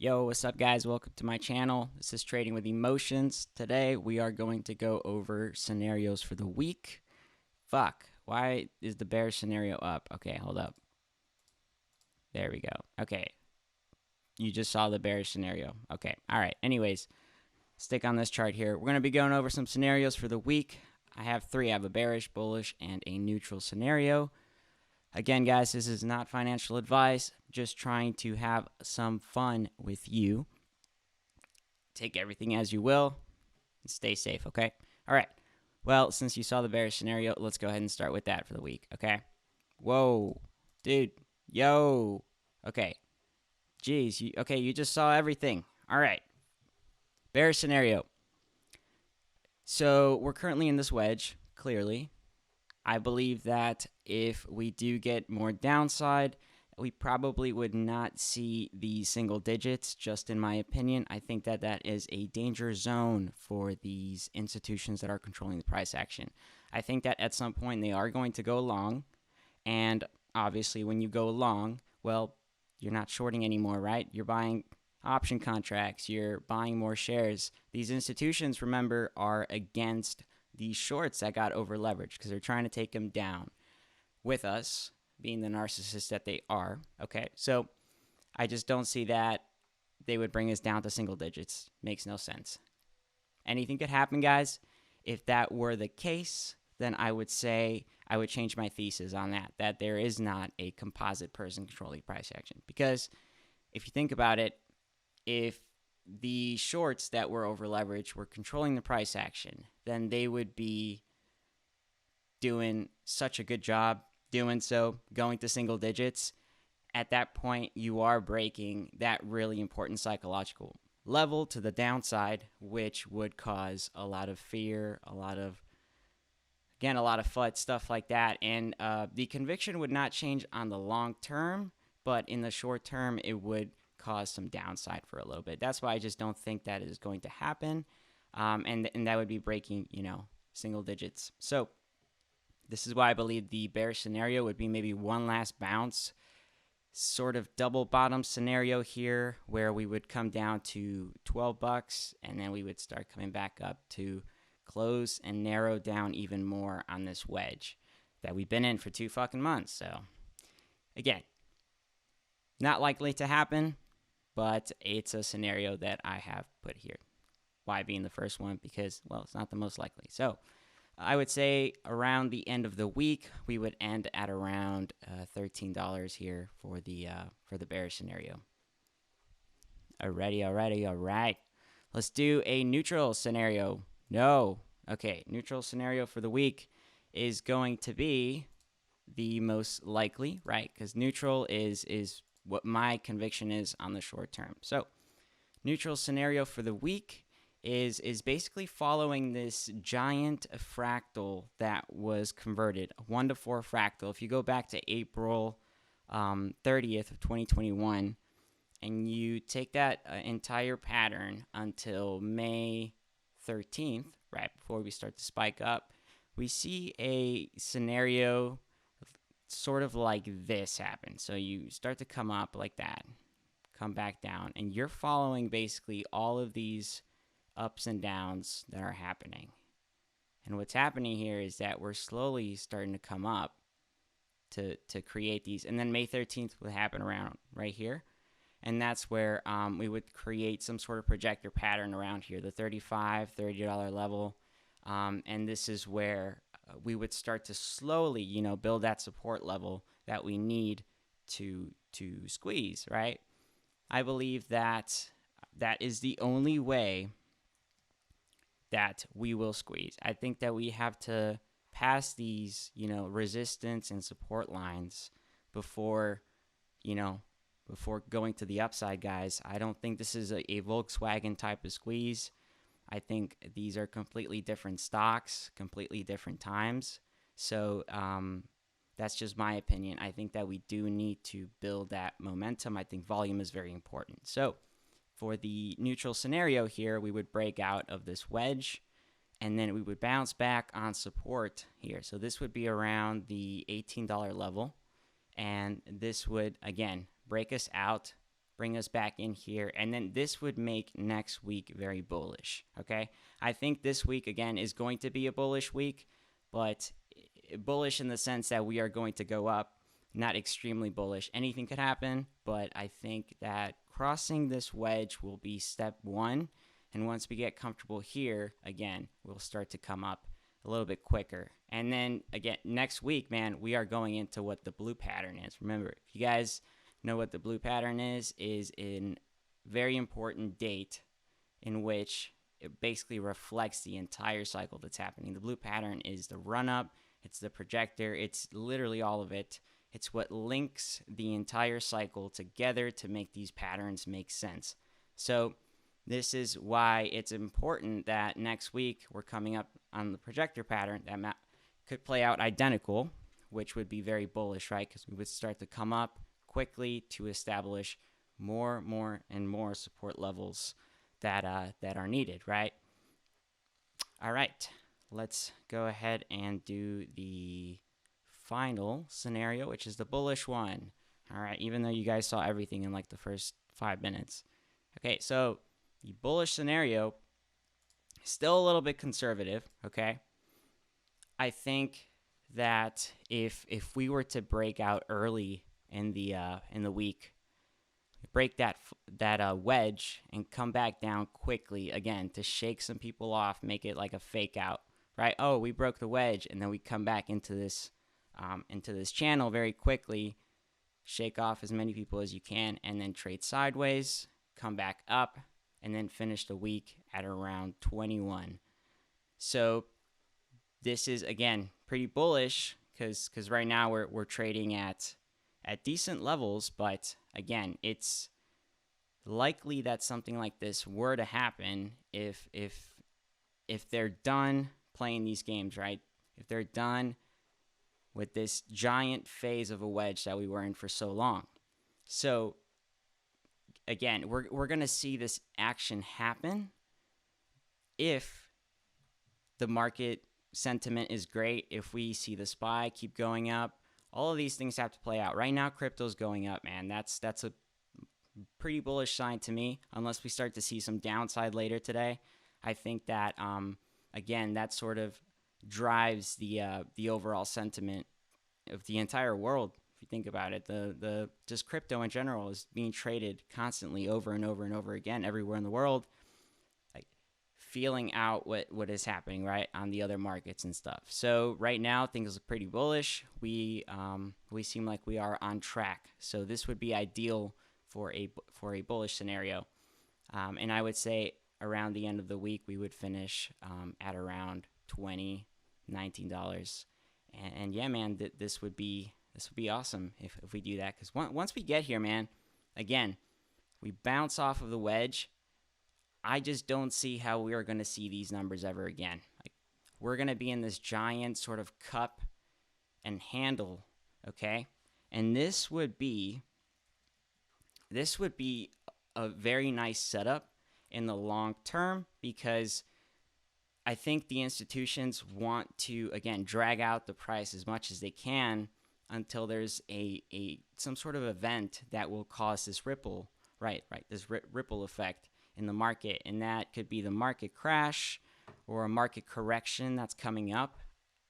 Yo, what's up, guys? Welcome to my channel. This is Trading with Emotions. Today, we are going to go over scenarios for the week. Fuck, why is the bear scenario up? Okay, hold up. There we go. Okay, you just saw the bear scenario. Okay, all right. Anyways, stick on this chart here. We're going to be going over some scenarios for the week. I have three. I have a bearish, bullish, and a neutral scenario. Again, guys, this is not financial advice, just trying to have some fun with you. Take everything as you will and stay safe, okay? All right. Well, since you saw the bearish scenario, let's go ahead and start with that for the week, okay? Whoa, dude, yo. Okay, geez, you just saw everything. All right, bearish scenario. So we're currently in this wedge, clearly. I believe that if we do get more downside, we probably would not see the single digits, just in my opinion. I think that that is a danger zone for these institutions that are controlling the price action. I think that at some point they are going to go long, and obviously when you go long, well, you're not shorting anymore, right? You're buying option contracts, you're buying more shares. These institutions, remember, are against these shorts that got over leveraged because they're trying to take them down, with us being the narcissists that they are. Okay, so I just don't see that they would bring us down to single digits. Makes no sense. Anything could happen, guys. If that were the case, then I would say I would change my thesis on that there is not a composite person controlling price action. Because if you think about it, if the shorts that were over leveraged were controlling the price action, then they would be doing such a good job doing so, going to single digits. At that point, you are breaking that really important psychological level to the downside, which would cause a lot of fear, a lot of FUD, stuff like that. And the conviction would not change on the long term, but in the short term, it would cause some downside for a little bit. That's why I just don't think that is going to happen. And that would be breaking, single digits. So this is why I believe the bearish scenario would be maybe one last bounce, sort of double bottom scenario here, where we would come down to 12 bucks and then we would start coming back up to close and narrow down even more on this wedge that we've been in for 2 fucking months. So again, not likely to happen, but it's a scenario that I have put here. Why being the first one? Because, well, it's not the most likely. So I would say around the end of the week, we would end at around $13 here for the bearish scenario. All right. Let's do a neutral scenario. No. Okay, neutral scenario for the week is going to be the most likely, right? Because neutral is what my conviction is on the short term. So neutral scenario for the week is basically following this giant fractal that was converted, a 1-to-4 fractal. If you go back to April 30th of 2021, and you take that entire pattern until May 13th, right before we start to spike up, we see a scenario sort of like this happen. So you start to come up like that, come back down, and you're following basically all of these ups and downs that are happening. And what's happening here is that we're slowly starting to come up to create these. And then May 13th would happen around right here. And that's where we would create some sort of projector pattern around here, the $35, $30 level. And this is where we would start to slowly, build that support level that we need to squeeze, right? I believe that that is the only way that we will squeeze. I think that we have to pass these, resistance and support lines before going to the upside, guys. I don't think this is a Volkswagen type of squeeze. I think these are completely different stocks, completely different times. So that's just my opinion. I think that we do need to build that momentum. I think volume is very important. So for the neutral scenario here, we would break out of this wedge, and then we would bounce back on support here. So this would be around the $18 level, and this would, again, break us out bring us back in here, and then this would make next week very bullish. Okay, I think this week again is going to be a bullish week, but bullish in the sense that we are going to go up, not extremely bullish. Anything could happen, but I think that crossing this wedge will be step one, and once we get comfortable here, again, we'll start to come up a little bit quicker. And then again, next week, man, we are going into what the blue pattern is. Remember, if you guys know what the blue pattern is a very important date in which it basically reflects the entire cycle that's happening. The blue pattern is the run up, it's the projector, it's literally all of it. It's what links the entire cycle together to make these patterns make sense. So this is why it's important that next week we're coming up on the projector pattern that could play out identical, which would be very bullish, right? Because we would start to come up quickly to establish more and more support levels that are needed, right? All right, let's go ahead and do the final scenario, which is the bullish one. All right, even though you guys saw everything in like the first 5 minutes. Okay, so the bullish scenario, still a little bit conservative, okay? I think that if we were to break out early in the week, break that wedge and come back down quickly again to shake some people off, make it like a fake out, right? Oh, we broke the wedge, and then we come back into this channel very quickly, shake off as many people as you can, and then trade sideways, come back up, and then finish the week at around 21. So this is, again, pretty bullish because right now we're trading at decent levels, but again, it's likely that something like this were to happen if they're done playing these games, right? If they're done with this giant phase of a wedge that we were in for so long. So again, we're going to see this action happen if the market sentiment is great, if we see the SPY keep going up. All of these things have to play out. Right now, crypto's going up, man. That's a pretty bullish sign to me, unless we start to see some downside later today. I think that, again, that sort of drives the overall sentiment of the entire world. If you think about it, the just crypto in general is being traded constantly over and over and over again everywhere in the world, like feeling out what is happening right on the other markets and stuff. So right now things look pretty bullish. We seem like we are on track. So this would be ideal for a bullish scenario, and I would say around the end of the week we would finish at around $19. And yeah, man, this would be awesome if we do that, because once we get here, man, again, we bounce off of the wedge. I just don't see how we are going to see these numbers ever again. Like, we're going to be in this giant sort of cup and handle, okay? And this would be a very nice setup in the long term, because I think the institutions want to, again, drag out the price as much as they can until there's some sort of event that will cause this ripple, right, this ripple effect in the market. And that could be the market crash or a market correction that's coming up.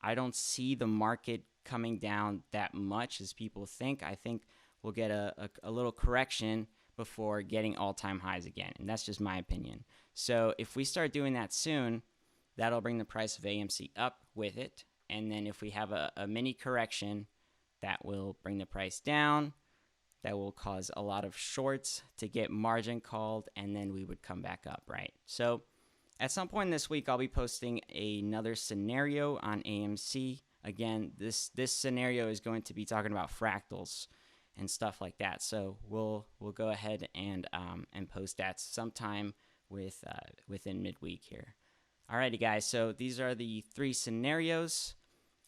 I don't see the market coming down that much as people think. I think we'll get a little correction before getting all-time highs again. And that's just my opinion. So if we start doing that soon, that'll bring the price of AMC up with it. And then if we have a mini correction, that will bring the price down. That will cause a lot of shorts to get margin called, and then we would come back up, right? So at some point this week, I'll be posting another scenario on AMC. Again, this scenario is going to be talking about fractals and stuff like that. So we'll go ahead and post that sometime within midweek here. Alrighty, guys, so these are the 3 scenarios.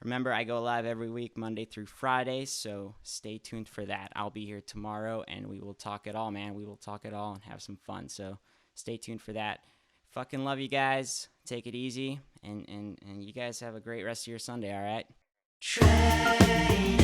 Remember, I go live every week, Monday through Friday, so stay tuned for that. I'll be here tomorrow, and we will talk it all, man. We will talk it all and have some fun, so stay tuned for that. Fucking love you guys. Take it easy, and you guys have a great rest of your Sunday, all right? Trade.